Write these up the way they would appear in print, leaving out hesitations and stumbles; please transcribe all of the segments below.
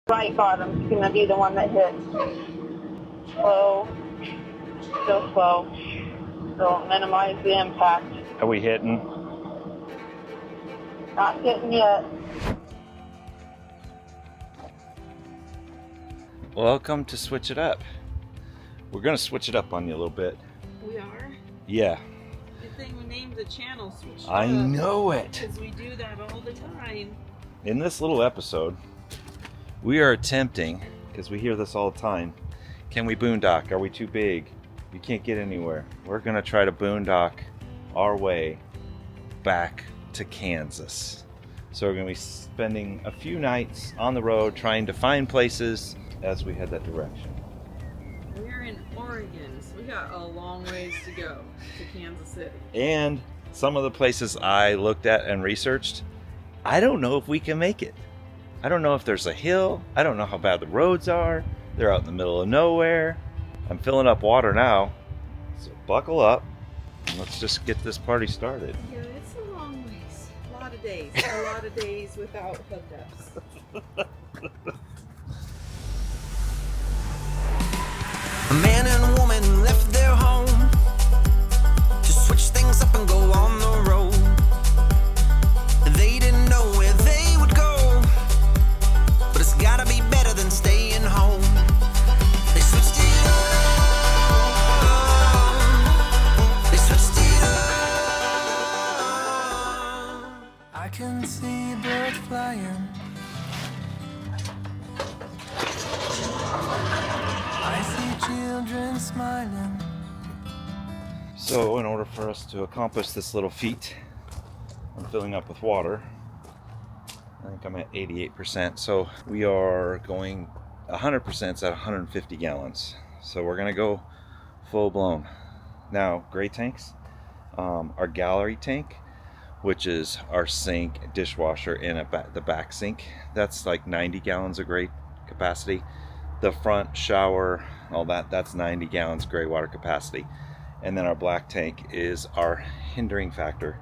Right bottom's going to be the one that hits. Slow. Still slow. So minimize the impact. Are we hitting? Not hitting yet. Welcome to Switch It Up. We're going to switch it up on you a little bit. We are? Yeah. Good thing we named the channel Switch It I Up. know it. Because we do that all the time. In this little episode, we are attempting, because we hear this all the time, can we boondock? Are we too big? You can't get anywhere. We're going to try to boondock our way back to Kansas. So we're going to be spending a few nights on the road trying to find places as we head that direction. We're in Oregon, so we got a long ways to go to Kansas City. And some of the places I looked at and researched, I don't know if we can make it. I don't know if there's a hill. I don't know how bad the roads are. They're out in the middle of nowhere. I'm filling up water now, so buckle up and let's just get this party started. Yeah, it's a long ways. A lot of days without hookups. A man and a woman left their home to switch things up and go on the road. They didn't know where they would go, but it's gotta be better than staying home. They switched it up. They switched it up. I can see birds flying. I see children smiling. So in order for us to accomplish this little feat, I'm filling up with water. I think I'm at 88%. So we are going 100% at 150 gallons. So we're gonna go full blown. Now, gray tanks, our gallery tank, which is our sink, dishwasher, and the back sink, that's like 90 gallons of gray capacity. The front shower, all that's 90 gallons gray water capacity. And then our black tank is our hindering factor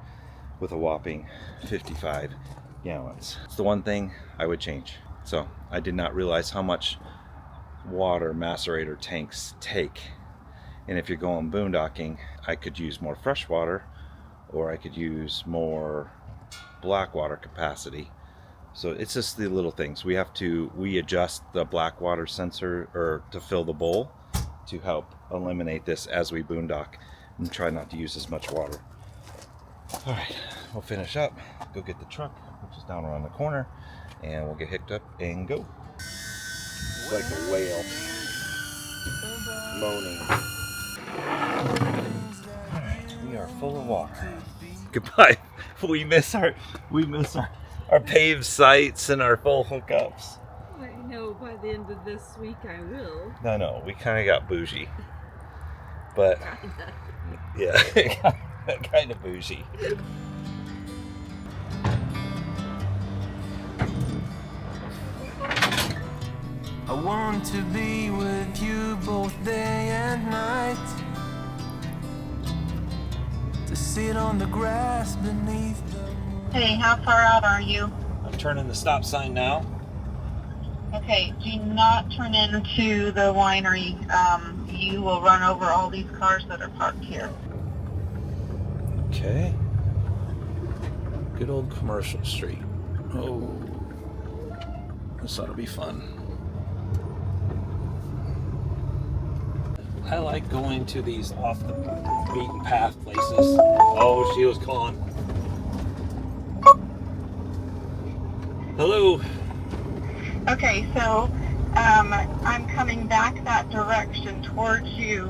with a whopping 55 gallons. It's the one thing I would change. So I did not realize how much water macerator tanks take. And if you're going boondocking, I could use more fresh water or I could use more black water capacity. So it's just the little things. We adjust the black water sensor or to fill the bowl to help eliminate this as we boondock and try not to use as much water. All right, we'll finish up, go get the truck, which is down around the corner, and we'll get hooked up and go. It's like a whale moaning. All right, we are full of water. Goodbye. We miss our paved sites and our full hookups. I know by the end of this week I will. No, we kind of got bougie. But, yeah, kind of bougie. I want to be with you both day and night, to sit on the grass beneath the moon. Hey, how far out are you? I'm turning the stop sign now. Okay, do not turn into the winery. You will run over all these cars that are parked here. Okay. Good old commercial street. Oh, this ought to be fun. I like going to these off the beaten path places. Oh, she was calling. Hello. Okay, so I'm coming back that direction towards you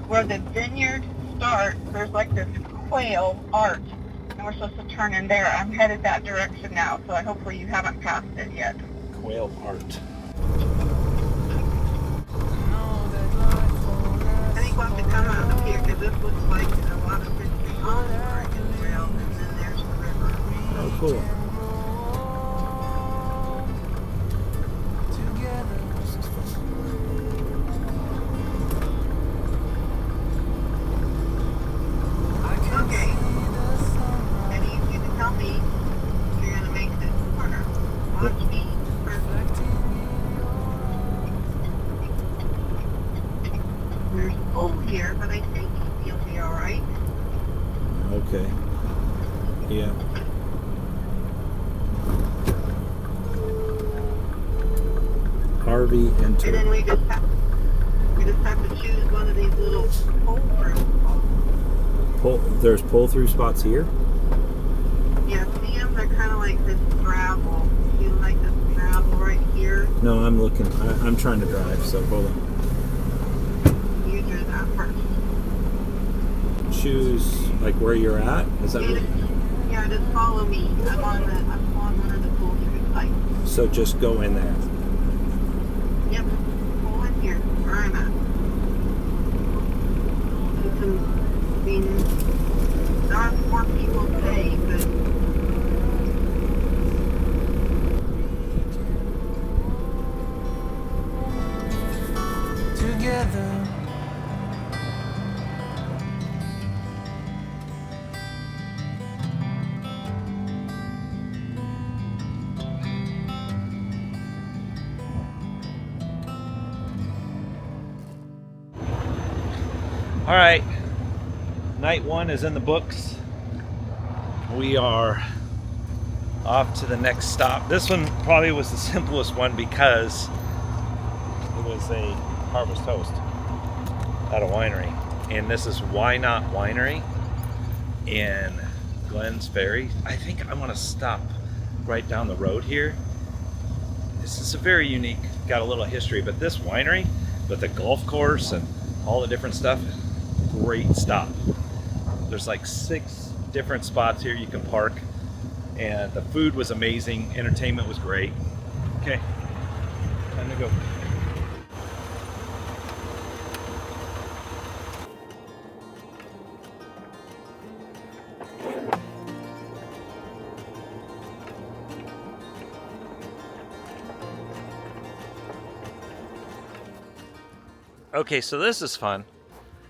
where the vineyard starts. There's like this quail arch, and we're supposed to turn in there. I'm headed that direction now, so hopefully you haven't passed it yet. Quail art. I think we'll have to come out of here because this looks like a lot of good things on the Oregon Trail, and then there's the river. Oh, cool. Okay. I need you to tell me if you're going to make this corner. Watch me. here, but I think you'll be all right. Okay. Yeah. RV And then enter. we just have to choose one of these little pull-through spots. There's pull-through spots here? Yeah, see them? They're kind of like this gravel. You like this gravel right here? No, I'm looking. I'm trying to drive, so hold on. You do that first. Choose like where you're at. Is that what? Yeah, just follow me. I'm on one of the pull-through sites. So just go in there. Yep, pull in here, where I'm at. I mean, not more people pay, but together. All right, night one is in the books. We are off to the next stop. This one probably was the simplest one because it was a harvest host at a winery. And this is Why Not Winery in Glenn's Ferry. I think I want to stop right down the road here. This is a very unique, got a little history, but this winery with the golf course and all the different stuff, great stop. There's like 6 different spots here you can park, and the food was amazing, entertainment was great. Okay, time to go. Okay, so this is fun.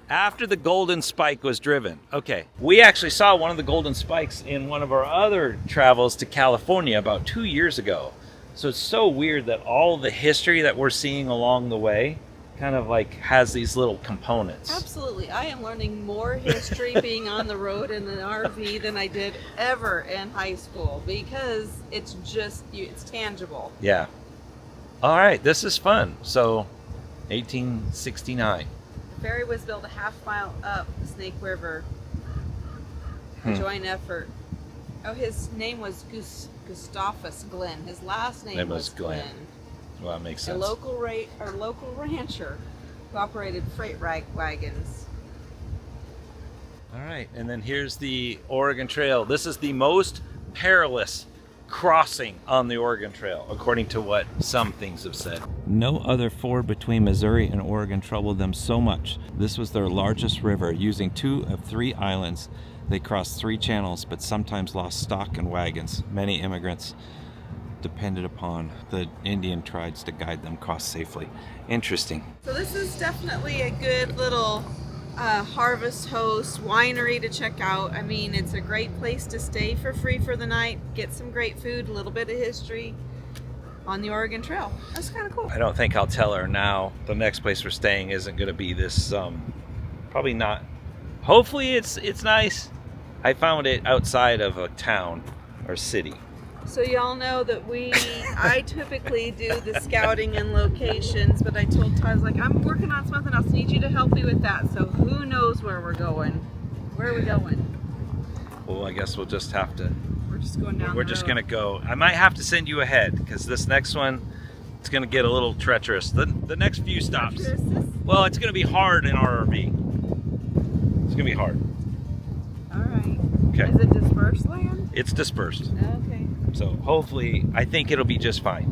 After the golden spike was driven, okay, we actually saw one of the golden spikes in one of our other travels to California about 2 years ago. So it's so weird that all the history that we're seeing along the way kind of like has these little components. Absolutely. I am learning more history being on the road in an RV than I did ever in high school because it's just, it's tangible. Yeah. All right, this is fun. So 1869. The ferry was built a half-mile up the Snake River. A joint effort. Oh, his name was Gustavus Glenn. His last name was Glenn. Well, that makes sense. A local rancher who operated freight wagons. All right, and then here's the Oregon Trail. This is the most perilous crossing on the Oregon Trail, according to what some things have said. No other ford between Missouri and Oregon troubled them so much. This was their largest river. Using 2 of 3 islands, they crossed 3 channels, but sometimes lost stock and wagons. Many immigrants depended upon the Indian tribes to guide them across safely. Interesting. So this is definitely a good little harvest host winery to check out. I mean, it's a great place to stay for free for the night, get some great food, a little bit of history on the Oregon Trail. That's kind of cool. I don't think I'll tell her now. The next place we're staying isn't going to be this, probably not. Hopefully it's nice. I found it outside of a town or city. So y'all know that I typically do the scouting and locations, but I told Todd, I was like, I'm working on something else, need you to help me with that. So who knows where we're going? Where are we going? Well, I guess we'll just have to. We're just going down We're the just road. gonna go. I might have to send you ahead because this next one, it's gonna get a little treacherous. The next few stops. Well, it's gonna be hard in our RV. It's gonna be hard. All right. Okay. Is it dispersed land? It's dispersed. Okay. So hopefully, I think it'll be just fine.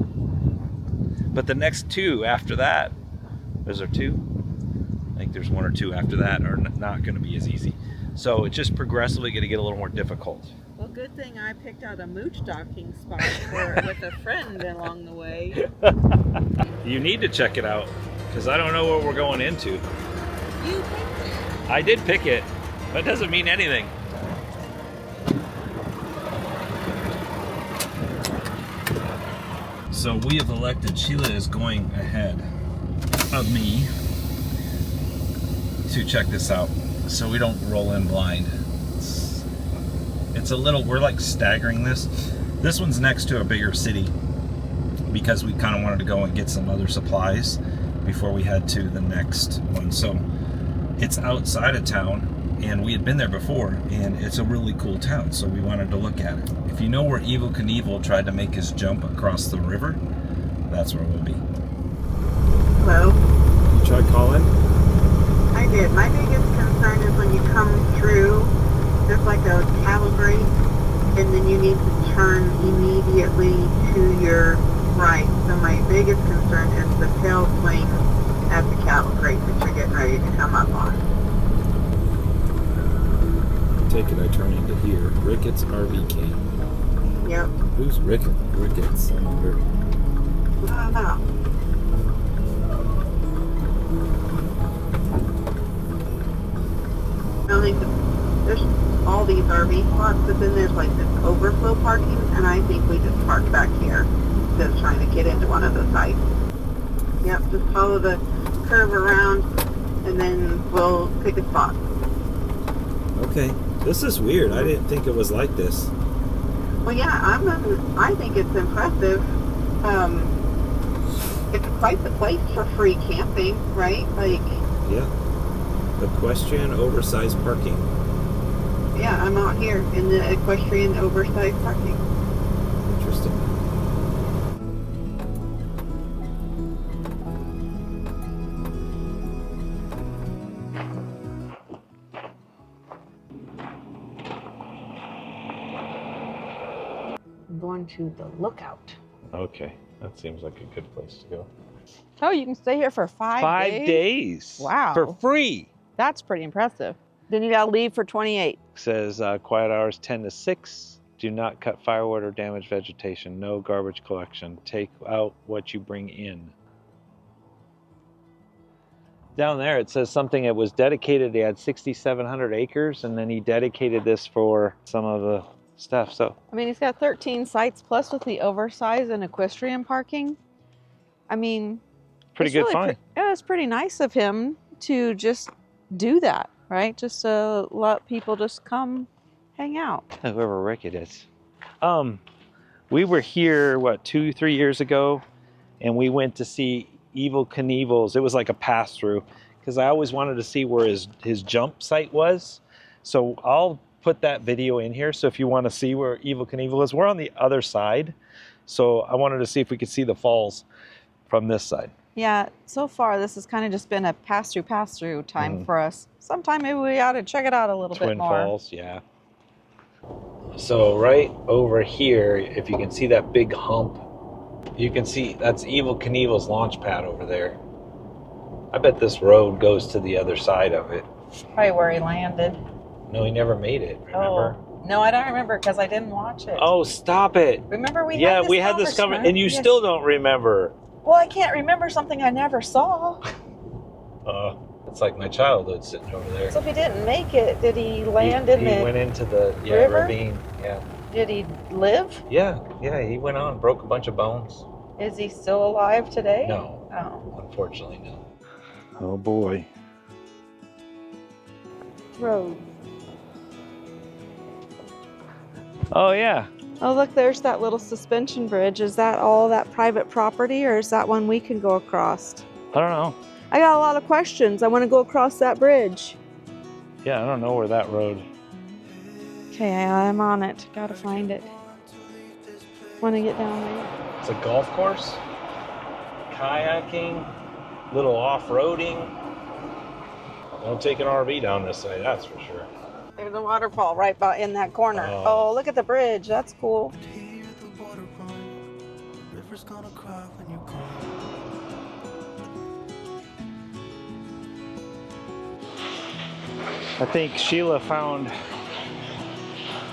But the next 2 after that, is there 2? I think there's 1 or 2 after that are not going to be as easy. So it's just progressively going to get a little more difficult. Well, good thing I picked out a Boondocking spot with a friend along the way. You need to check it out because I don't know what we're going into. You picked it. I did pick it. That doesn't mean anything. So we have elected, Sheila is going ahead of me to check this out so we don't roll in blind. It's a little, we're like staggering this. This one's next to a bigger city because we kind of wanted to go and get some other supplies before we head to the next one. So it's outside of town, and we had been there before, and it's a really cool town, so we wanted to look at it. If you know where Evel Knievel tried to make his jump across the river, that's where we'll be. Hello? You tried calling? I did. My biggest concern is when you come through, there's like a cattle grate, and then you need to turn immediately to your right. So my biggest concern is the tail swing at the cattle grate that you're getting ready to come up on. Take it, I turn into here. Rickett's RV camp. Yep. Who's Rickett? Rickett's. I don't know. I think there's all these RV spots, but then there's like this overflow parking, and I think we just park back here instead of trying to get into one of the sites. Yep, just follow the curve around, and then we'll pick a spot. Okay. This is weird. I didn't think it was like this. Well, yeah, I think it's impressive. It's quite the place for free camping, right? Like, Yeah. Equestrian oversized parking. yeah, I'm out here in the equestrian oversized parking. Interesting. I'm going to the Lookout. Okay. That seems like a good place to go. Oh, you can stay here for 5 days? 5 days. Wow. For free. That's pretty impressive. Then you gotta leave for 28. Says quiet hours 10 to 6. Do not cut firewood or damage vegetation. No garbage collection. Take out what you bring in. Down there it says something, it was dedicated, they had 6,700 acres, and then he dedicated this for some of the stuff. So I mean, he's got 13 sites plus with the oversized and equestrian parking. I mean, pretty it's good really find. Yeah, it's pretty nice of him to just do that, right? Just to let people just come hang out. Whoever Rickett is. We were here, what, 2-3 years ago, and we went to see Evel Knievel's. It was like a pass through because I always wanted to see where his jump site was. So I'll put that video in here. So if you want to see where Evel Knievel is, we're on the other side. So I wanted to see if we could see the falls from this side. Yeah, so far this has kind of just been a pass-through time for us. Sometime maybe we ought to check it out a little bit Twin more. Falls, yeah. So right over here, if you can see that big hump, you can see that's Evel Knievel's launch pad over there. I bet this road goes to the other side of it. Probably where he landed. No, he never made it, remember? Oh, no, I don't remember because I didn't watch it. Oh, stop it. Remember we Yeah, had this we had this conversation, and you Yes. still don't remember. Well, I can't remember something I never saw. It's like my childhood sitting over there. So if he didn't make it, did he land in He the went into the river? ravine. Yeah. Did he live? Yeah, he went on, broke a bunch of bones. Is he still alive today? No, Oh. unfortunately no. Oh boy. Road. Oh yeah. Oh, look, there's that little suspension bridge. Is that all that private property, or is that one we can go across? I don't know. I got a lot of questions. I want to go across that bridge. Yeah, I don't know where that road. Okay, I'm on it. Gotta find it. Want to get down there? It's a golf course, kayaking, little off-roading. Don't take an RV down this way, that's for sure. There's a waterfall right about in that corner. Oh. Oh, look at the bridge. That's cool. Hear the water run. River's gonna cry when you're gone. I think Sheila found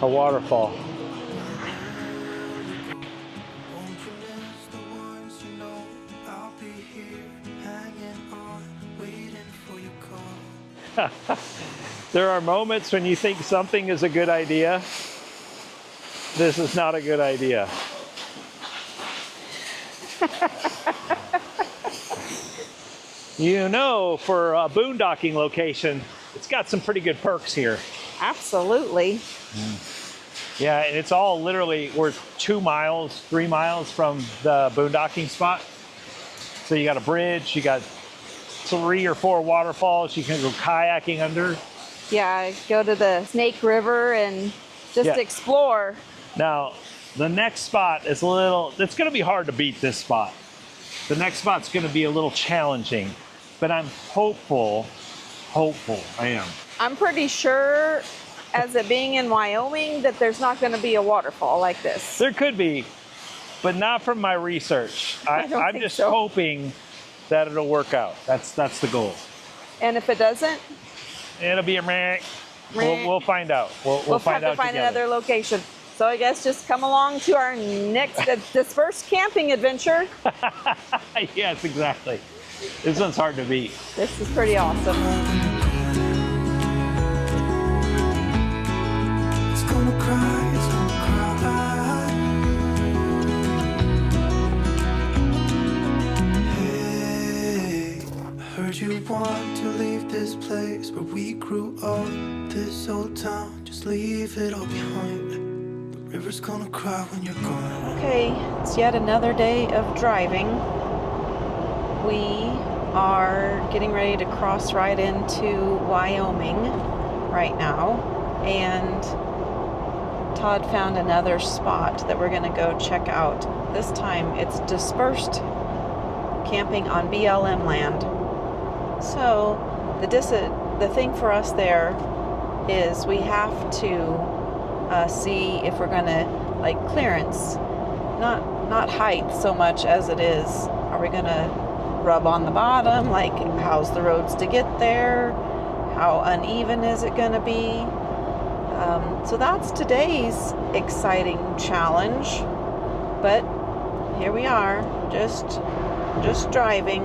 a waterfall. Won't you miss the ones you know? I'll be here hanging on, waiting for your call. There are moments when you think something is a good idea. This is not a good idea. You know, for a boondocking location, it's got some pretty good perks here. Absolutely. Yeah, and it's all literally, we're 2 miles, 3 miles from the boondocking spot. So you got a bridge, you got 3 or 4 waterfalls you can go kayaking under. Yeah, go to the Snake River and just explore. Now, the next spot is it's going to be hard to beat this spot. The next spot's going to be a little challenging, but I'm hopeful, I am. I'm pretty sure, as it being in Wyoming, that there's not going to be a waterfall like this. There could be, but not from my research. I'm just hoping that it'll work out. That's the goal. And if it doesn't? It'll be a meh. We'll find out. We'll find out have to find together. another location. So I guess just come along to our next dispersed camping adventure. Yes, exactly. This one's hard to beat. This is pretty awesome. It's gonna cry, it's gonna cry. Hey, I heard you want to leave this place where we grew up. This old town, just leave it all behind. The river's gonna cry when you're gone. Okay, it's yet another day of driving. We are getting ready to cross right into Wyoming right now, and Todd found another spot that we're going to go check out. This time it's dispersed camping on BLM land. So the thing for us there is we have to see if we're going to, like, clearance, not height so much as it is, are we going to rub on the bottom, like how's the roads to get there, how uneven is it going to be. So that's today's exciting challenge, but here we are, just driving.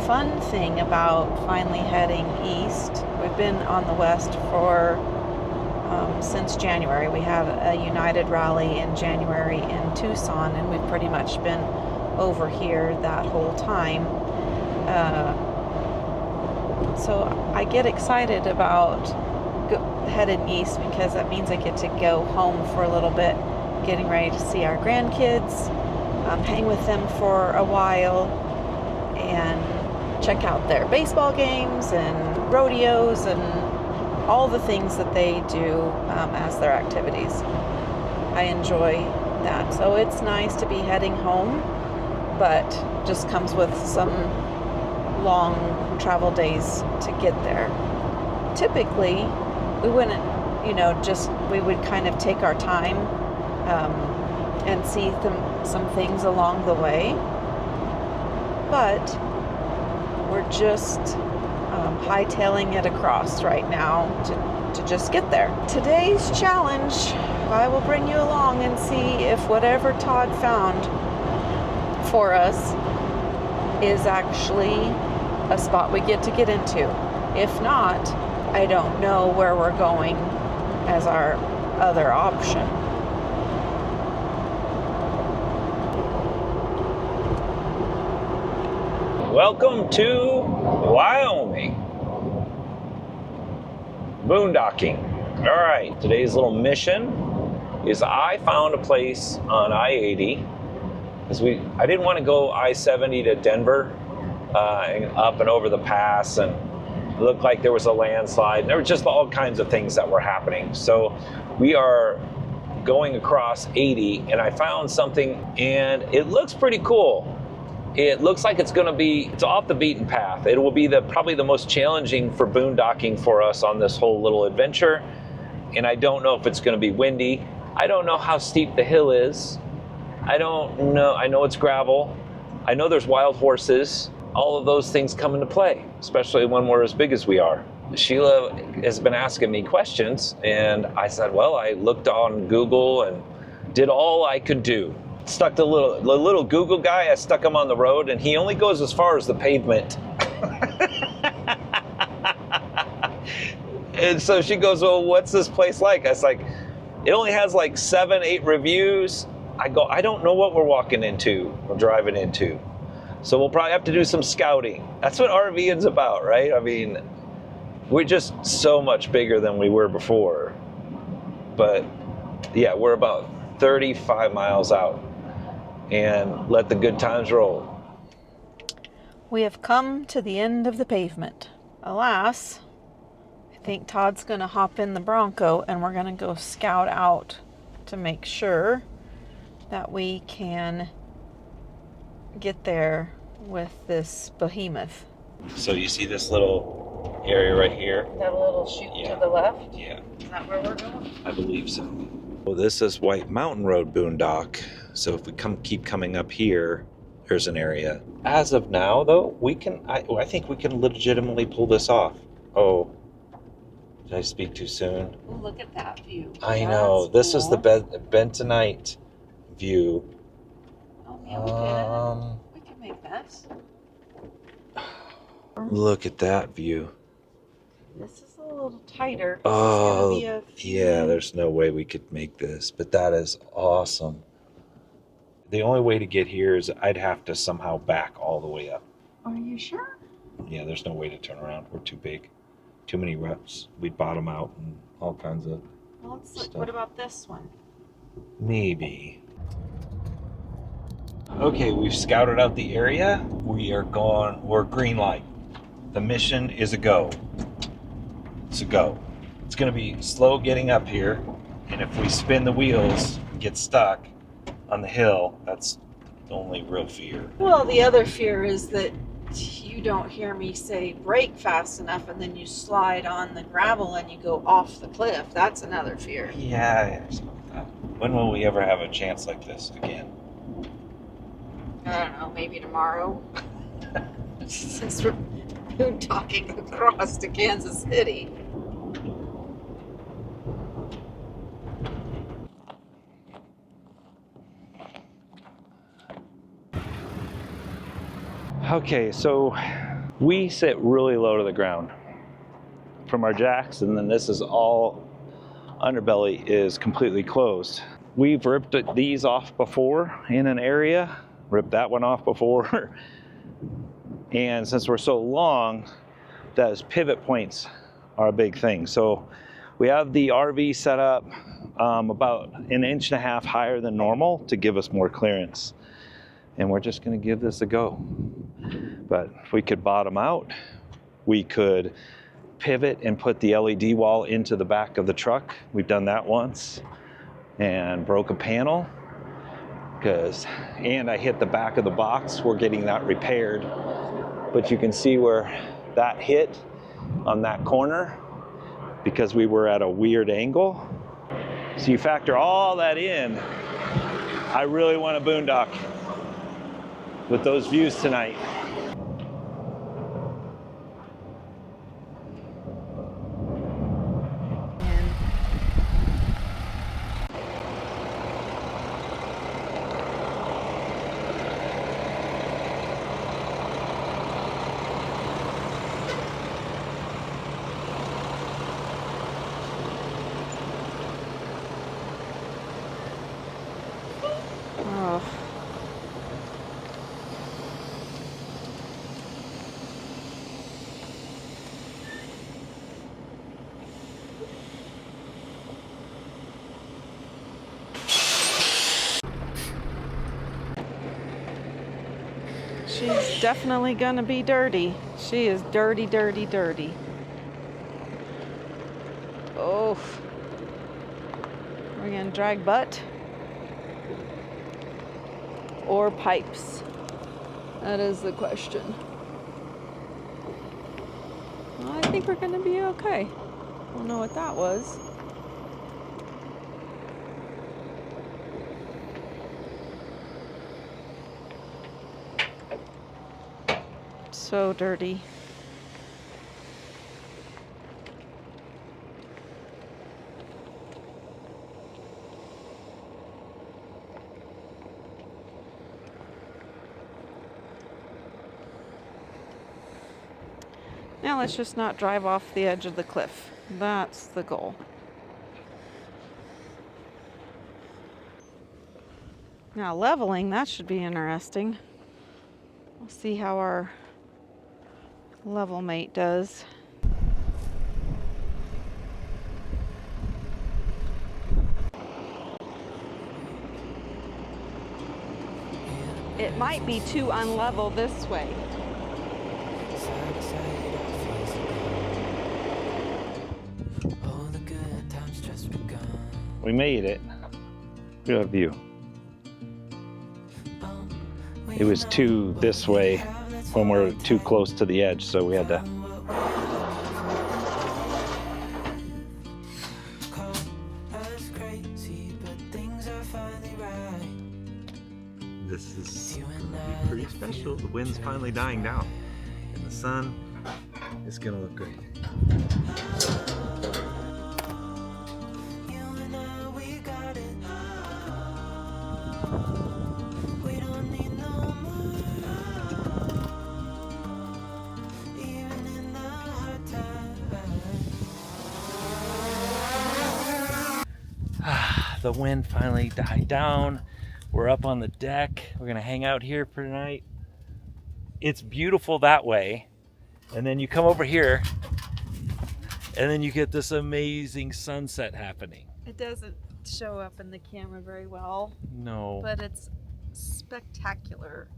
Fun thing about finally heading east, we've been on the west for since January. We had a United rally in January in Tucson, and we've pretty much been over here that whole time. So I get excited about heading east because that means I get to go home for a little bit, getting ready to see our grandkids, hang with them for a while, and check out their baseball games and rodeos and all the things that they do as their activities. I enjoy that. So it's nice to be heading home, but just comes with some long travel days to get there. Typically, we wouldn't, we would kind of take our time and see some things along the way. But we're just hightailing it across right now to just get there. Today's challenge, I will bring you along and see if whatever Todd found for us is actually a spot we get to get into. If not, I don't know where we're going as our other option. Welcome to Wyoming. Boondocking. All right, today's little mission is I found a place on I-80 because I didn't want to go I-70 to Denver and up and over the pass, and it looked like there was a landslide. There were just all kinds of things that were happening. So we are going across 80, and I found something, and it looks pretty cool. It looks like it's off the beaten path. It will be probably the most challenging for boondocking for us on this whole little adventure. And I don't know if it's going to be windy. I don't know how steep the hill is. I don't know. I know it's gravel. I know there's wild horses. All of those things come into play, especially when we're as big as we are. Sheila has been asking me questions, and I said, well, I looked on Google and did all I could do. Stuck the little Google guy, I stuck him on the road, and he only goes as far as the pavement. And so she goes, well, what's this place like? I was like, it only has like 7, 8 reviews. I go, I don't know what we're walking into or driving into. So we'll probably have to do some scouting. That's what RVing's about, right? I mean, we're just so much bigger than we were before. But yeah, we're about 35 miles out, and let the good times roll. We have come to the end of the pavement. Alas, I think Todd's gonna hop in the Bronco and we're gonna go scout out to make sure that we can get there with this behemoth. So you see this little area right here? That little chute Yeah. to the left? Yeah, Is that where we're going? I believe so. Well, this is White Mountain Road boondock. So if we keep coming up here, there's an area. As of now, though, I think we can legitimately pull this off. Oh, did I speak too soon? Oh, look at that view. I know. This is the bentonite view. Oh, yeah, we can make this. Look at that view. This is a little tighter. Oh, It's gonna be a few yeah, there's no way we could make this, but that is awesome. The only way to get here is I'd have to somehow back all the way up. Are you sure? Yeah, there's no way to turn around. We're too big. Too many ruts. We'd bottom out and all kinds of Well, let's look. stuff. What about this one? Maybe. Okay, we've scouted out the area. We're green light. The mission is a go. It's a go. It's gonna be slow getting up here, and if we spin the wheels and get stuck on the hill, that's the only real fear. Well, the other fear is that you don't hear me say brake fast enough and then you slide on the gravel and you go off the cliff. That's another fear. Yeah, when will we ever have a chance like this again? I don't know, maybe tomorrow. Since we're boondocking across to Kansas City. Okay, so we sit really low to the ground from our jacks, and then this is all underbelly is completely closed. We've ripped these off before in an area, ripped that one off before, and since we're so long, those pivot points are a big thing. So we have the RV set up about 1.5 inches higher than normal to give us more clearance. And we're just gonna give this a go. But if we could bottom out, we could pivot and put the LED wall into the back of the truck. We've done that once and broke a panel and I hit the back of the box. We're getting that repaired. But you can see where that hit on that corner because we were at a weird angle. So you factor all that in, I really want to boondock with those views tonight. Oh. She's definitely gonna be dirty. She is dirty, dirty, dirty. Oh. We're gonna drag butt or pipes. That is the question. Well, I think we're gonna be okay. Don't know what that was. So dirty. Now let's just not drive off the edge of the cliff. That's the goal. Now leveling, that should be interesting. We'll see how our level mate does. It might be too unlevel this way. We made it. Look at that view. It was too this way when we're too close to the edge, so we had to. This is gonna be pretty special. The wind's finally dying down, and the sun is gonna look great. The wind finally died down. We're up on the deck. We're gonna hang out here for tonight. It's beautiful that way. And then you come over here and then you get this amazing sunset happening. It doesn't show up in the camera very well, No. but it's spectacular.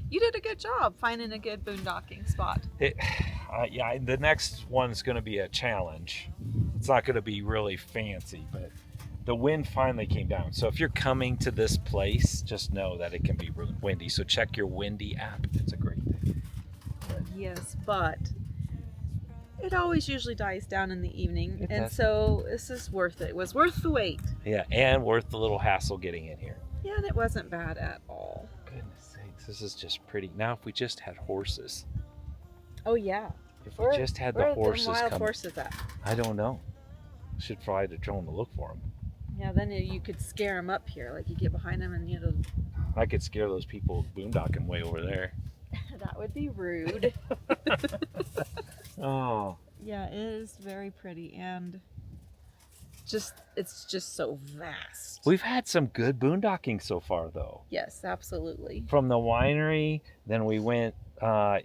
You did a good job finding a good boondocking spot. Yeah, the next one's gonna be a challenge. It's not gonna be really fancy, but the wind finally came down. So if you're coming to this place, just know that it can be really windy. So check your windy app. It's a great thing. Yes, but it always usually dies down in the evening, It and does. so this is worth it. It was worth the wait. Yeah, and worth the little hassle getting in here. Yeah, and it wasn't bad at all. Goodness sakes, this is just pretty. Now if we just had horses. Oh yeah. If we just had the horses Where are the wild come. horses at? I don't know. Should fly the drone to look for them. Yeah, then you could scare them up here. Like you get behind them and I could scare those people boondocking way over there. that would be rude. Oh. Yeah, it is very pretty, and it's just so vast. We've had some good boondocking so far though. Yes, absolutely. From the winery, then we went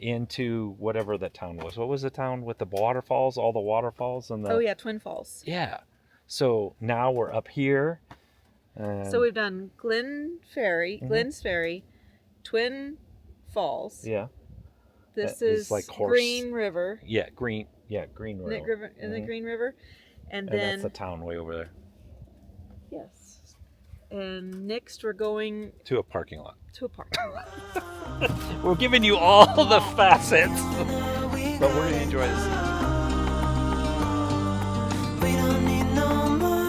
into whatever that town was. What was the town with the waterfalls? All the waterfalls and the. Oh yeah, Twin Falls. Yeah. So now we're up here. And So we've done Ferry, Mhm. Glenn's Ferry, Twin Falls. yeah, This that is is like horse- Green River. Green River. Nick River in the Mhm. Green River, and And then that's the town way over there yes, and next we're going to a parking lot. to a park. We're giving you all the facets. But we're gonna enjoy this. We don't need no more.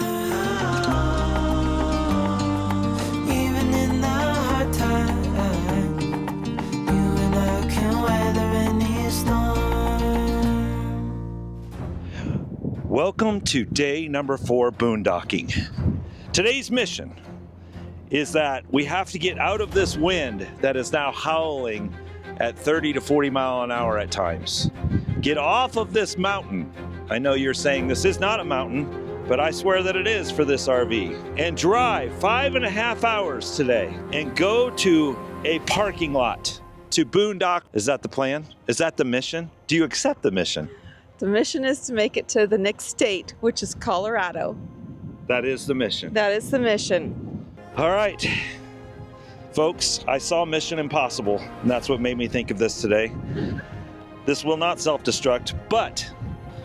Even in the hard times, you and I can weather any storm. Welcome to day number 4 boondocking. Today's mission is that we have to get out of this wind that is now howling at 30 to 40 mile an hour at times. Get off of this mountain. I know you're saying this is not a mountain, but I swear that it is for this RV. And drive 5.5 hours today and go to a parking lot to boondock. Is that the plan? Is that the mission? Do you accept the mission? The mission is to make it to the next state, which is Colorado. That is the mission. That is the mission. All right, folks, I saw Mission Impossible, and that's what made me think of this today. This will not self-destruct, but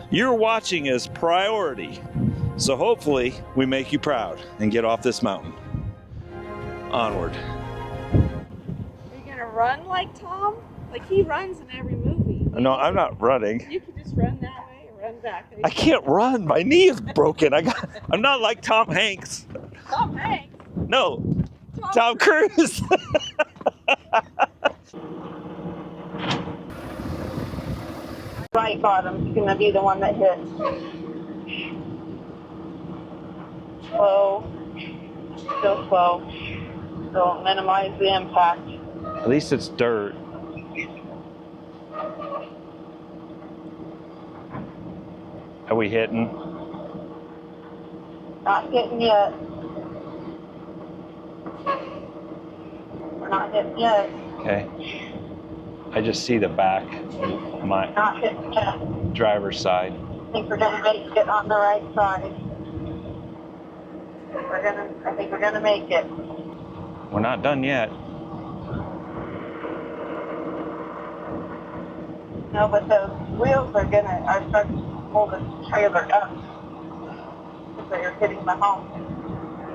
your watching is priority. So hopefully we make you proud and get off this mountain. Onward. Are you gonna run like Tom? Like he runs in every movie. No, I'm not running. You can just run that way or run back. I can't run. My knee is broken. I'm not like Tom Hanks. Tom Hanks. No, Tom Cruise. Right bottom's going to be the one that hits. Slow. Still slow. So minimize the impact. At least it's dirt. Are we hitting? Not hitting yet. We're not hitting yet. Okay. I just see the back, my Not hitting yet. driver's side. I think we're gonna make it on the right side. I think we're gonna make it. We're not done yet. No, but those wheels are starting to pull the trailer up. So you're hitting the home.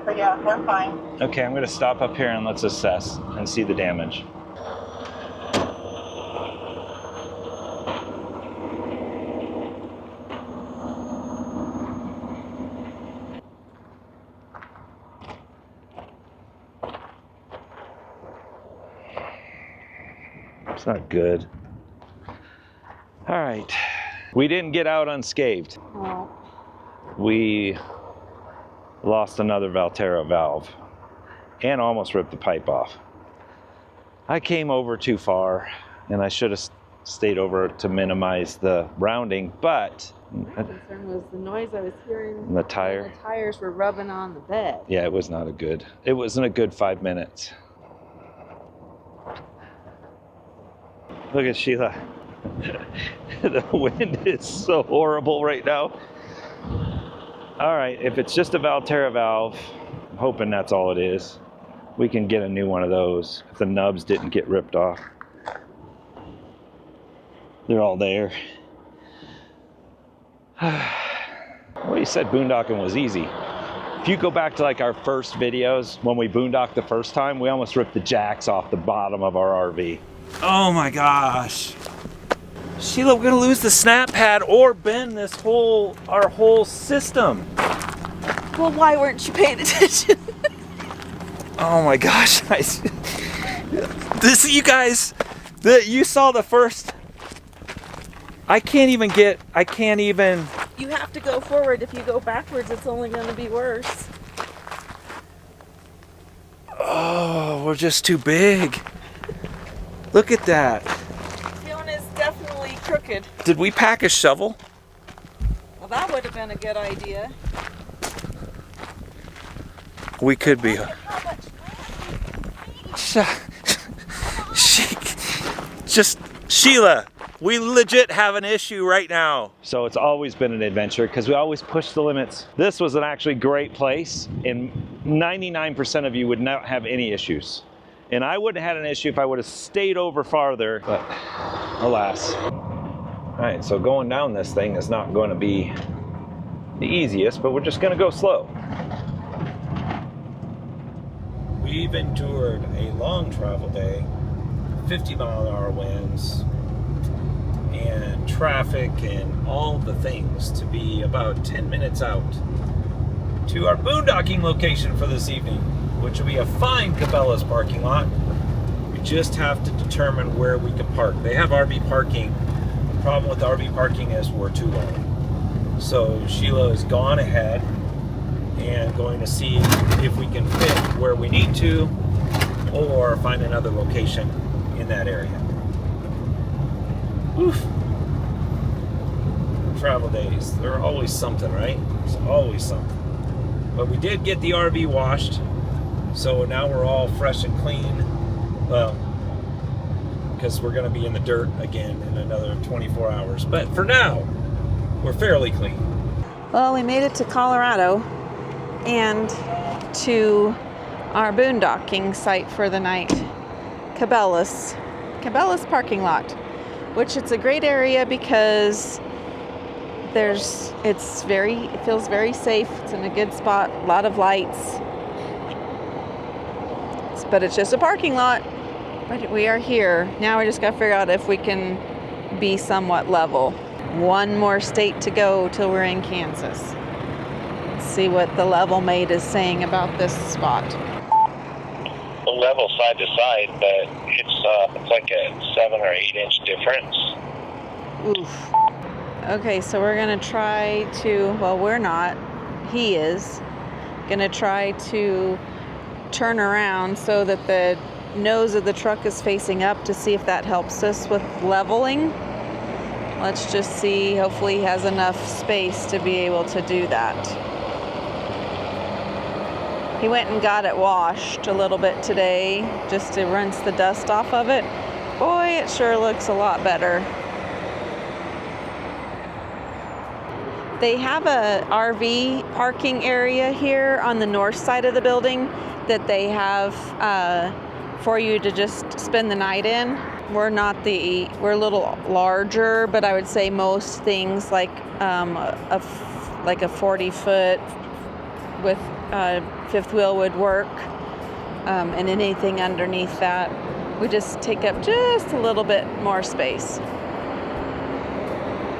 So yeah, they're fine. Okay, I'm gonna stop up here and let's assess and see the damage. It's not good. All right, we didn't get out unscathed. Oh. We lost another Valterra valve and almost ripped the pipe off. I came over too far and I should have stayed over to minimize the rounding, but My concern was the noise I was hearing. the tire. when the tires were rubbing on the bed. Yeah, it wasn't a good 5 minutes. Look at Sheila. The wind is so horrible right now. All right, if it's just a Valterra valve, I'm hoping that's all it is. We can get a new one of those if the nubs didn't get ripped off. They're all there. Well, you said boondocking was easy. If you go back to like our first videos, when we boondocked the first time, we almost ripped the jacks off the bottom of our RV. Oh my gosh. Sheila, we're gonna lose the snap pad or bend our whole system. Well, why weren't you paying attention? Oh my gosh. You guys, you saw the first. I can't even. You have to go forward. If you go backwards, it's only going to be worse. Oh, we're just too big. Look at that. Fiona's definitely crooked. Did we pack a shovel? Well, that would have been a good idea. We could be. How much Sheila, we legit have an issue right now. So it's always been an adventure because we always push the limits. This was an actually great place and 99% of you would not have any issues. And I wouldn't have had an issue if I would have stayed over farther, but alas. All right, so going down this thing is not going to be the easiest, but we're just going to go slow. We've endured a long travel day, 50-mile-an-hour winds, and traffic and all the things to be about 10 minutes out to our boondocking location for this evening, which will be a fine Cabela's parking lot. We just have to determine where we can park. They have RV parking. The problem with RV parking is we're too long. So Sheila has gone ahead and going to see if we can fit where we need to or find another location in that area. Oof. Travel days, they're always something, right? There's always something. But we did get the RV washed, so now we're all fresh and clean. Well, because we're going to be in the dirt again in another 24 hours. But for now, we're fairly clean. Well, we made it to Colorado and to our boondocking site for the night, Cabela's parking lot, which it's a great area because it feels very safe. It's in a good spot, a lot of lights, but it's just a parking lot. But we are here now. We just got to figure out if we can be somewhat level. One more state to go till we're in Kansas. Let's see what the level mate is saying about this spot. Level side to side, but it's like a 7 or 8 inch difference. Oof. Okay, so we're gonna try to, well, we're not, he is gonna try to turn around so that the nose of the truck is facing up to see if that helps us with leveling. Let's just see, hopefully he has enough space to be able to do that. He went and got it washed a little bit today just to rinse the dust off of it. Boy, Boy, it sure looks a lot better. They have a RV parking area here on the north side of the building that they have for you to just spend the night in. We're a little larger, but I would say most things like a 40-foot with fifth wheel would work, and anything underneath that would just take up just a little bit more space.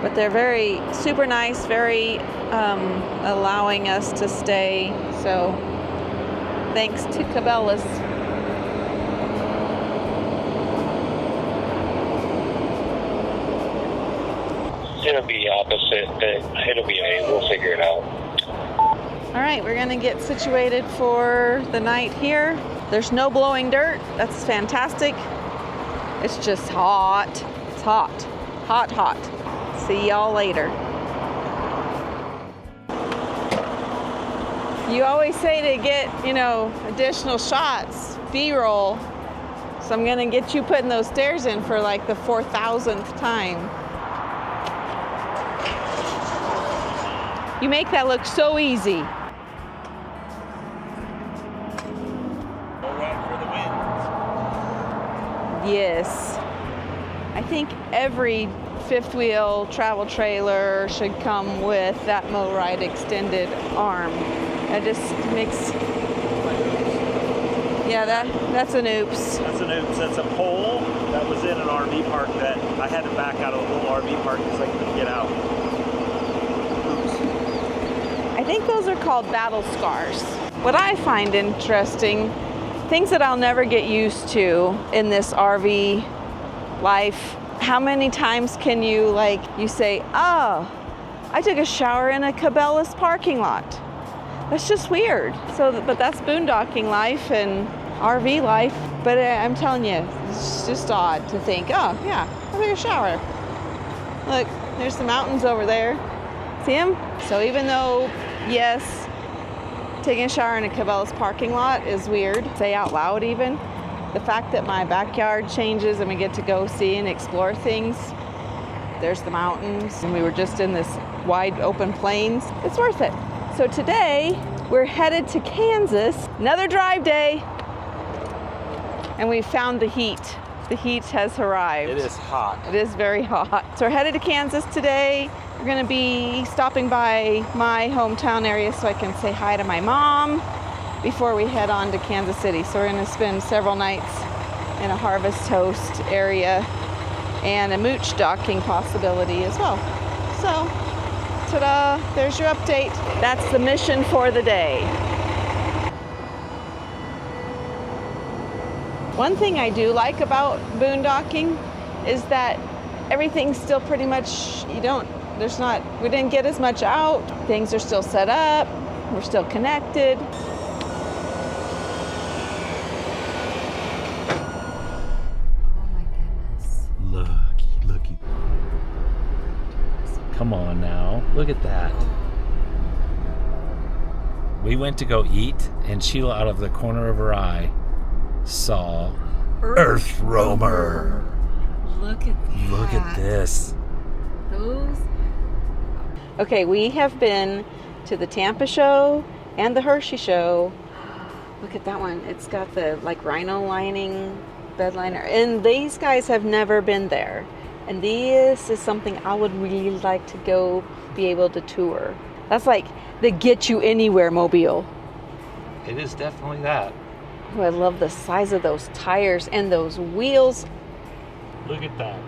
But they're very super nice, very allowing us to stay. So thanks to Cabela's. It'll be opposite, but it'll be A. We'll figure it out. All right, we're gonna get situated for the night here. There's no blowing dirt. That's fantastic. It's just hot. It's hot. Hot, hot. See y'all later. You always say to get, additional shots, B-roll. So I'm gonna get you putting those stairs in for like the 4,000th time. You make that look so easy. Go run for the wind. Yes. I think every fifth wheel travel trailer should come with that MoRide extended arm. That just makes, yeah, that's an oops. That's an oops. That's a pole that was in an RV park that I had to back out of a little RV park because I couldn't get out. I think those are called battle scars. What I find interesting, things that I'll never get used to in this RV life, how many times can you say, oh, I took a shower in a Cabela's parking lot. That's just weird. But that's boondocking life and RV life. But I'm telling you, it's just odd to think, oh yeah, I took a shower. Look, there's the mountains over there. See them? So even though, yes, taking a shower in a Cabela's parking lot is weird, say out loud even, the fact that my backyard changes and we get to go see and explore things, there's the mountains, and we were just in this wide open plains, it's worth it. So today, we're headed to Kansas, another drive day, and we found the heat. The heat has arrived. It is hot. It is very hot. So we're headed to Kansas today. We're gonna be stopping by my hometown area so I can say hi to my mom before we head on to Kansas City. So we're gonna spend several nights in a Harvest Host area and a mooch docking possibility as well. So, ta-da, there's your update. That's the mission for the day. One thing I do like about boondocking is that everything's still pretty much, we didn't get as much out. Things are still set up. We're still connected. Oh my goodness. Looky. Come on now. Look at that. We went to go eat, and Sheila, out of the corner of her eye, saw Earth Roamer. Look at that. Look at this. Those. Okay, we have been to the Tampa show and the Hershey show. Look at that one. It's got the rhino lining bed liner. And these guys have never been there. And this is something I would really like to go be able to tour. That's like the get you anywhere mobile. It is definitely that. Oh, I love the size of those tires and those wheels. Look at that.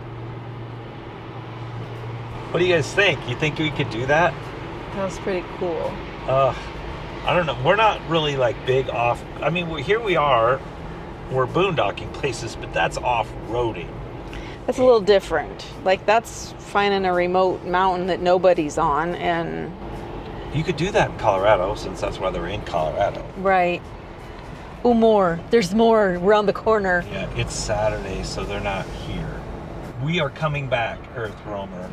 What do you guys think? You think we could do that? That was pretty cool. I don't know. We're not really big off. I mean, here we are. We're boondocking places, but that's off-roading. That's a little different. That's finding a remote mountain that nobody's on, and You could do that in Colorado, since that's why they're in Colorado. right. Oh, more. There's more around the corner. Yeah, it's Saturday, so they're not here. We are coming back, Earth Roamer.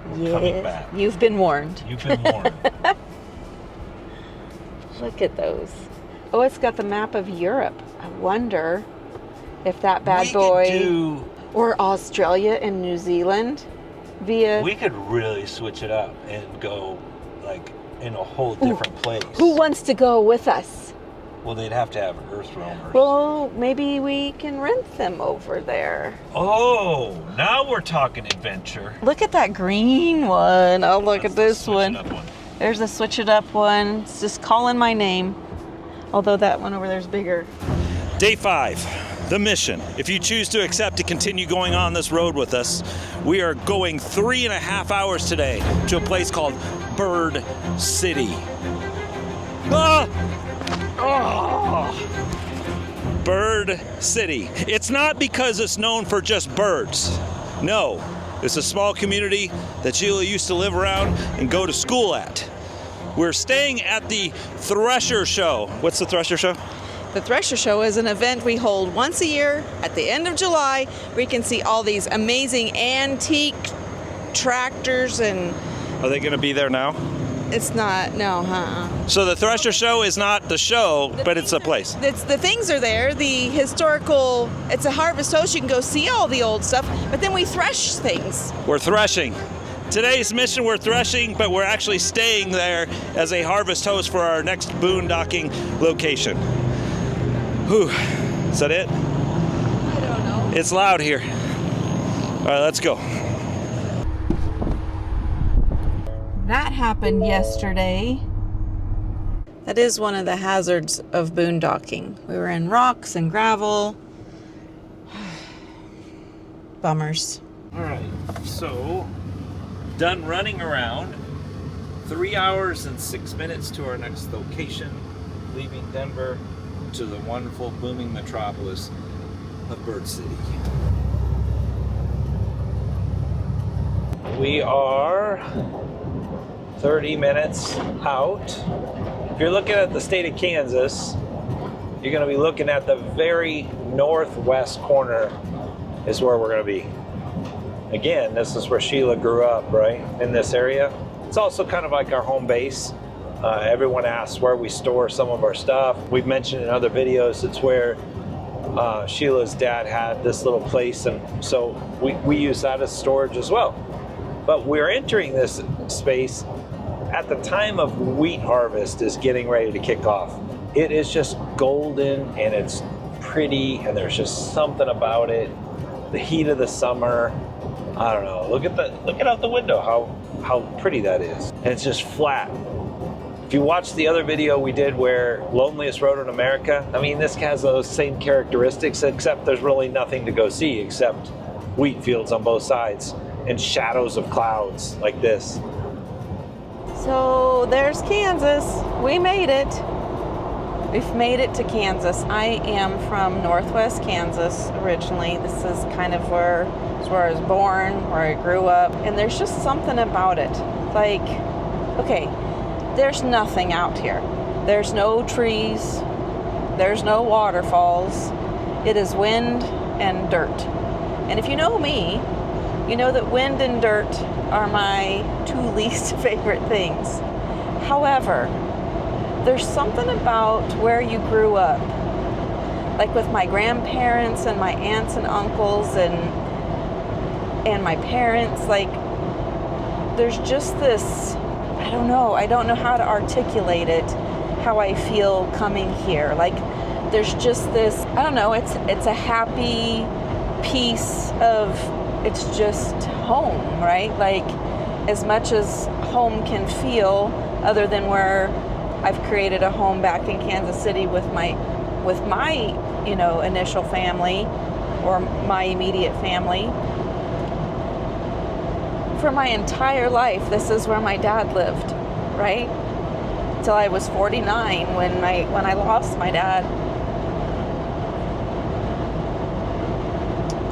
We're coming back. You've been warned. You've been warned. Look at those. Oh, it's got the map of Europe. I wonder if that bad boy. We could do Or Australia and New Zealand via... We could really switch it up and go like in a whole different place. Who wants to go with us? Well, they'd have to have Earth roamers. Well, maybe we can rent them over there. Oh, now we're talking adventure. Look at that green one. Oh, look That's at this the one. switch it up one. There's a switch it up one. It's just calling my name. Although that one over there is bigger. Day 5, the mission. If you choose to accept to continue going on this road with us, we are going 3.5 hours today to a place called Bird City. Ah! Oh! Bird City. It's not because it's known for just birds. No, it's a small community that Sheila used to live around and go to school at. We're staying at the Thresher Show. What's the Thresher Show? The Thresher Show is an event we hold once a year at the end of July where you can see all these amazing antique tractors and... Are they going to be there now? It's not, no, So the Thresher Show is not the show, but it's a place. It's the things are there, the historical, it's a harvest host, you can go see all the old stuff, but then we thresh things. We're threshing. Today's mission, we're threshing, but we're actually staying there as a harvest host for our next boondocking location. Whew. Is that it? I don't know. It's loud here. All right, let's go. That happened yesterday. That is one of the hazards of boondocking. We were in rocks and gravel. Bummers. All right, so done running around. 3 hours and 6 minutes to our next location, leaving Denver to the wonderful booming metropolis of Bird City. We are 30 minutes out. If you're looking at the state of Kansas, you're going to be looking at the very northwest corner is where we're going to be. Again, this is where Sheila grew up, right? In this area. It's also kind of like our home base. Everyone asks where we store some of our stuff. We've mentioned in other videos, it's where Sheila's dad had this little place, and so we use that as storage as well. But we're entering this space at the time of wheat harvest is getting ready to kick off. It is just golden and it's pretty, and there's just something about it. The heat of the summer, I don't know. Look at out the window how pretty that is. And it's just flat. If you watch the other video we did where Loneliest Road in America, I mean, this has those same characteristics, except there's really nothing to go see except wheat fields on both sides and shadows of clouds like this. So there's Kansas. We made it. We've made it to Kansas. I am from Northwest Kansas originally. This is kind of where I was born, where I grew up. And there's just something about it. Like, okay, there's nothing out here. There's no trees. There's no waterfalls. It is wind and dirt. And if you know me, you know that wind and dirt are my two least favorite things. However, there's something about where you grew up. Like with my grandparents and my aunts and uncles and my parents, like there's just this, I don't know how to articulate it, how I feel coming here. Like there's just this, I don't know, it's a happy piece of, it's just home, right? Like as much as home can feel, other than where I've created a home back in Kansas City with my initial family or my immediate family. For my entire life, this is where my dad lived, right? Till I was 49 when I lost my dad.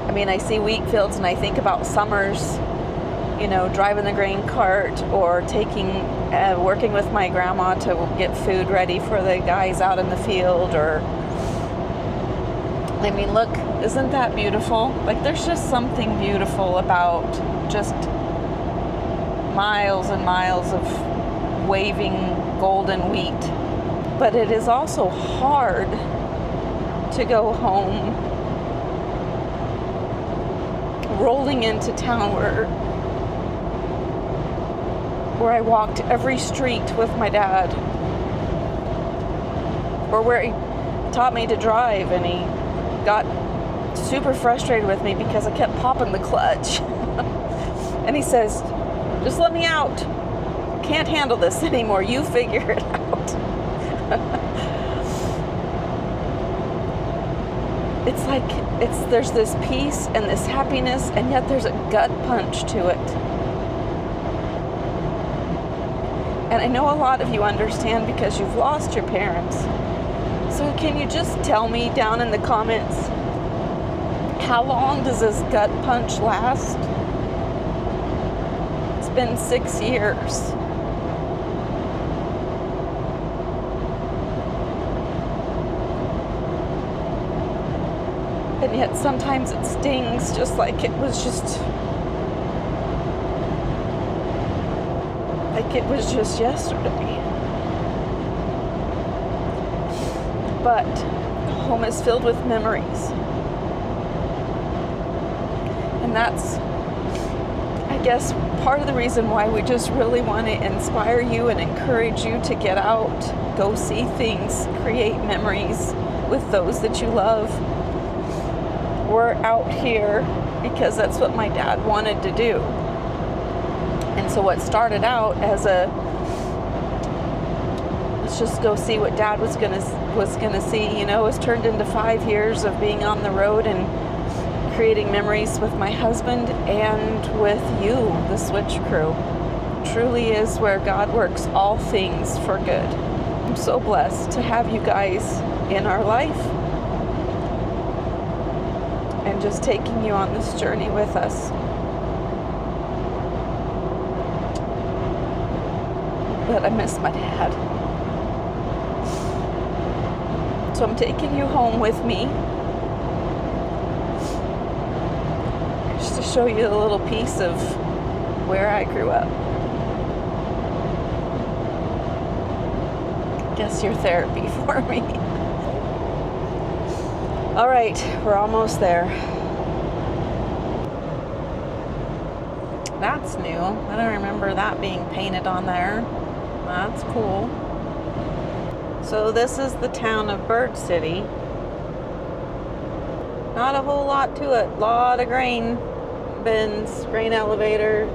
I mean, I see wheat fields and I think about summers, driving the grain cart or working with my grandma to get food ready for the guys out in the field. Or, I mean, look, isn't that beautiful? Like, there's just something beautiful about just miles and miles of waving golden wheat. But it is also hard to go home rolling into town where I walked every street with my dad, or where he taught me to drive, and he got super frustrated with me because I kept popping the clutch. And he says, just let me out. Can't handle this anymore. You figure it out. It's like there's this peace and this happiness, and yet there's a gut punch to it. And I know a lot of you understand because you've lost your parents. So can you just tell me down in the comments, how long does this gut punch last? It's been 6 years. And yet sometimes it stings just like it was just yesterday. But home is filled with memories. And that's, I guess, part of the reason why we just really want to inspire you and encourage you to get out, go see things, create memories with those that you love. We're out here because that's what my dad wanted to do. And so what started out as let's just go see what dad was gonna see, has turned into 5 years of being on the road and creating memories with my husband and with you, the Switch crew. Truly is where God works all things for good. I'm so blessed to have you guys in our life and just taking you on this journey with us. But I miss my dad. So I'm taking you home with me just to show you a little piece of where I grew up. Guess your therapy for me. All right, we're almost there. That's new. I don't remember that being painted on there. That's cool. So this is the town of Bird City. Not a whole lot to it. A lot of grain bins, grain elevator.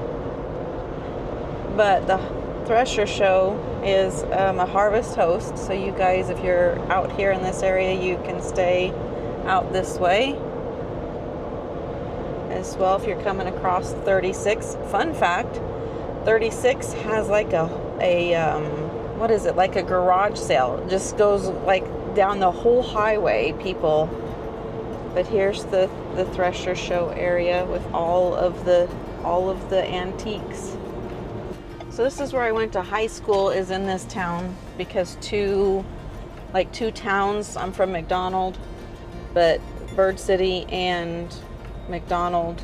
But the thresher show is a harvest host. So you guys, if you're out here in this area, you can stay out this way. As well, if you're coming across 36. Fun fact, 36 has like a what is it, like a garage sale. It just goes like down the whole highway, people. But here's the thresher show area with all of the antiques. So this is where I went to high school, is in this town, because two towns. I'm from McDonald, but Bird City and McDonald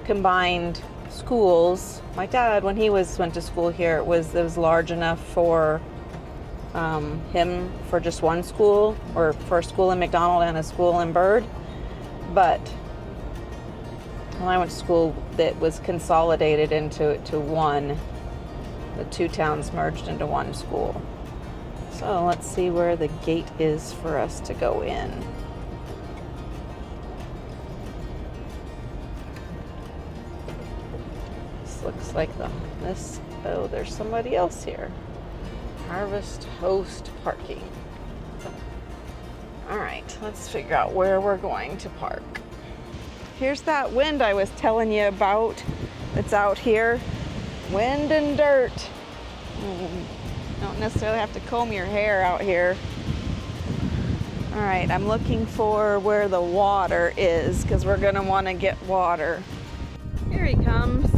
combined schools. My dad, when he went to school here, it was large enough for him for just one school, or for a school in McDonald and a school in Bird. But when I went to school, that was consolidated into one. The two towns merged into one school. So let's see where the gate is for us to go in. This looks like oh, there's somebody else here. Harvest host parking. All right, let's figure out where we're going to park. Here's that wind I was telling you about that's out here. Wind and dirt. Don't necessarily have to comb your hair out here. All right, I'm looking for where the water is, because we're gonna want to get water. Here he comes.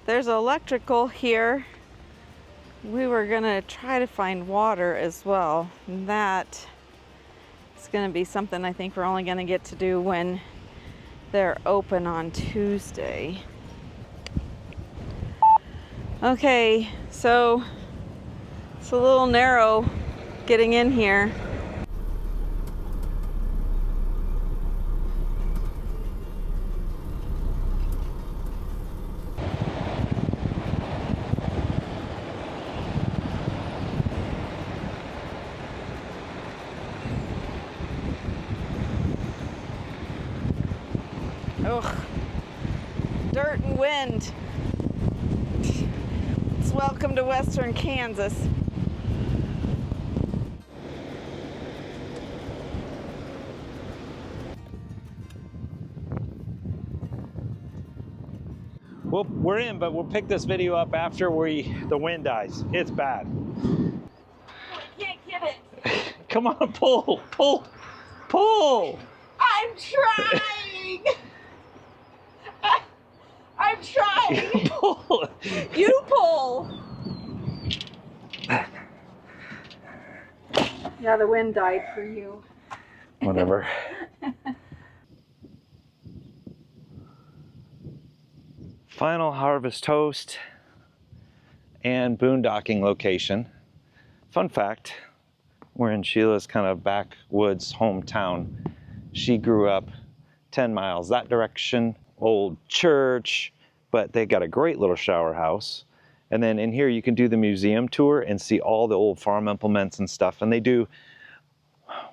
There's electrical here. We were gonna try to find water as well. And that is gonna be something I think we're only gonna get to do when they're open on Tuesday. Okay, so it's a little narrow getting in here. Ugh. Dirt and wind. It's welcome to western Kansas. Well, we're in, but we'll pick this video up after the wind dies. It's bad. I can't get it. Come on, pull, pull, pull. I'm trying. I'm trying. Pull. You pull. Yeah, the wind died for you. Whatever. Final harvest toast and boondocking location. Fun fact, we're in Sheila's kind of backwoods hometown. She grew up 10 miles that direction, old church, but they got a great little shower house. And then in here you can do the museum tour and see all the old farm implements and stuff. And they do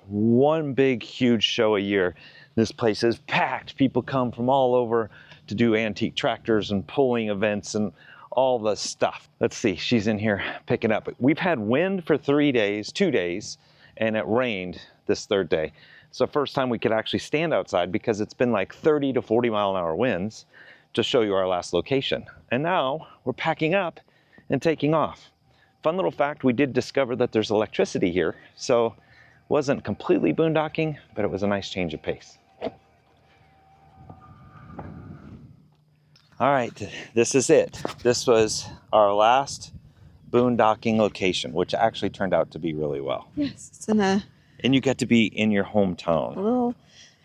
one big, huge show a year. This place is packed. People come from all over to do antique tractors and pulling events and all the stuff. Let's see, she's in here picking up. We've had wind for 2 days, and it rained this third day. So first time we could actually stand outside because it's been like 30 to 40 mile an hour winds to show you our last location. And now we're packing up and taking off. Fun little fact, we did discover that there's electricity here. So wasn't completely boondocking, but it was a nice change of pace. All right, this is it. This was our last boondocking location, which actually turned out to be really well. Yes, it's in a And you get to be in your hometown.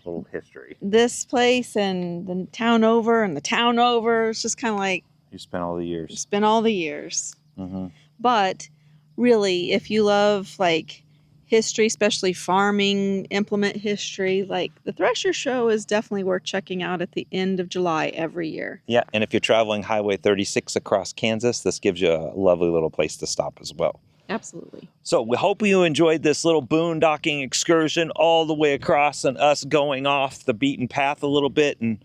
little history. this place and the town over and the town over. It's just kind of like You spent all the years. spent all the years. Mm-hmm. But really, if you love like history, especially farming, implement history, like the Thresher Show is definitely worth checking out at the end of July every year. Yeah, and if you're traveling Highway 36 across Kansas, this gives you a lovely little place to stop as well. Absolutely. So we hope you enjoyed this little boondocking excursion all the way across and us going off the beaten path a little bit and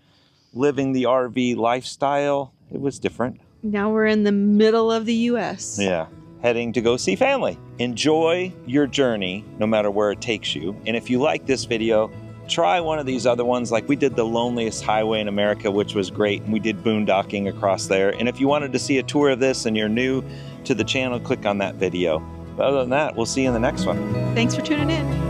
living the RV lifestyle. It was different. Now we're in the middle of the U.S. Yeah. Heading to go see family. Enjoy your journey, no matter where it takes you. And if you like this video, try one of these other ones. Like we did the loneliest highway in America, which was great. And we did boondocking across there. And if you wanted to see a tour of this and you're new to the channel, click on that video. But other than that, we'll see you in the next one. Thanks for tuning in.